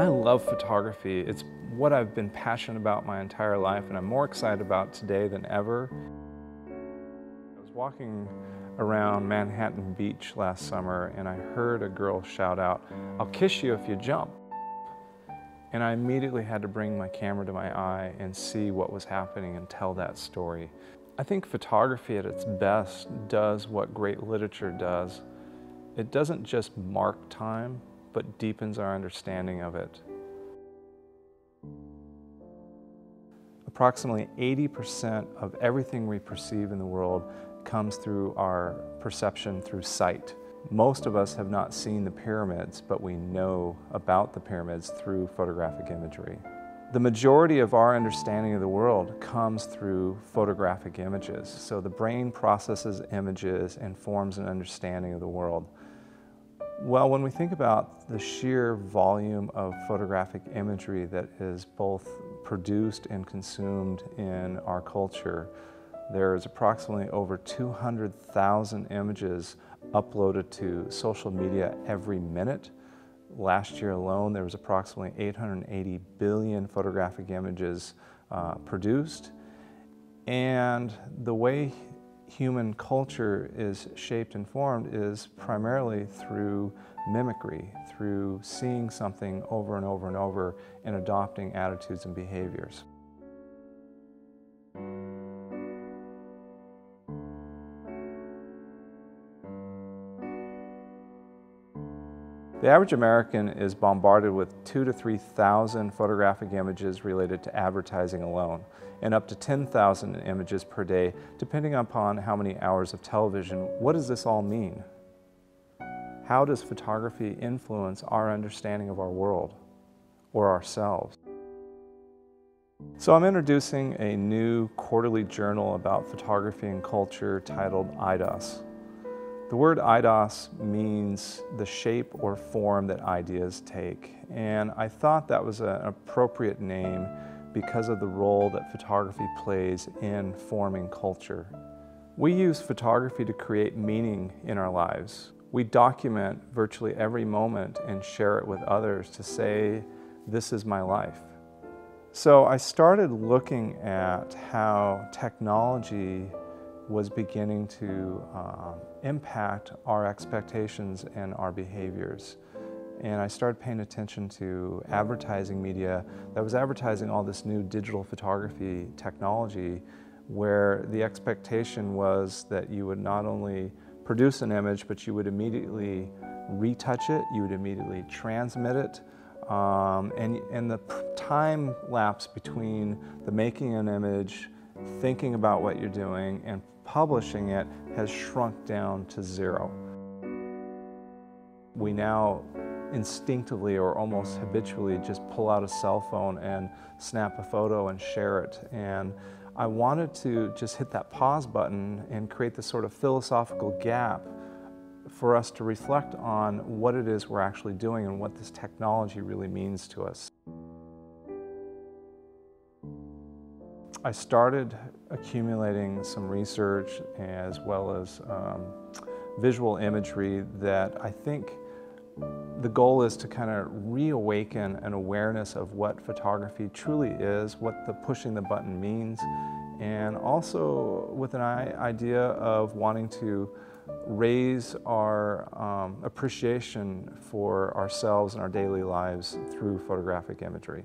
I love photography. It's what I've been passionate about my entire life, and I'm more excited about today than ever. I was walking around Manhattan Beach last summer and I heard a girl shout out, "I'll kiss you if you jump." And I immediately had to bring my camera to my eye and see what was happening and tell that story. I think photography at its best does what great literature does. It doesn't just mark time, but deepens our understanding of it. Approximately 80% of everything we perceive in the world comes through our perception through sight. Most of us have not seen the pyramids, but we know about the pyramids through photographic imagery. The majority of our understanding of the world comes through photographic images. So the brain processes images and forms an understanding of the world. Well, when we think about the sheer volume of photographic imagery that is both produced and consumed in our culture, there is approximately over 200,000 images uploaded to social media every minute. Last year alone, there was approximately 880 billion photographic images produced. And the way human culture is shaped and formed is primarily through mimicry, through seeing something over and over and over and adopting attitudes and behaviors. The average American is bombarded with 2,000 to 3,000 photographic images related to advertising alone, and up to 10,000 images per day, depending upon how many hours of television. What does this all mean? How does photography influence our understanding of our world or ourselves? So I'm introducing a new quarterly journal about photography and culture titled IDOS. The word IDOS means the shape or form that ideas take, and I thought that was an appropriate name because of the role that photography plays in forming culture. We use photography to create meaning in our lives. We document virtually every moment and share it with others to say, "This is my life." So I started looking at how technology was beginning to impact our expectations and our behaviors. And I started paying attention to advertising media that was advertising all this new digital photography technology, where the expectation was that you would not only produce an image, but you would immediately retouch it, you would immediately transmit it, and the time lapse between the making an image, thinking about what you're doing, and publishing it has shrunk down to zero. We now instinctively or almost habitually just pull out a cell phone and snap a photo and share it. And I wanted to just hit that pause button and create this sort of philosophical gap for us to reflect on what it is we're actually doing and what this technology really means to us. I started accumulating some research as well as visual imagery that I think the goal is to kind of reawaken an awareness of what photography truly is, what the pushing the button means, and also with an idea of wanting to raise our appreciation for ourselves and our daily lives through photographic imagery.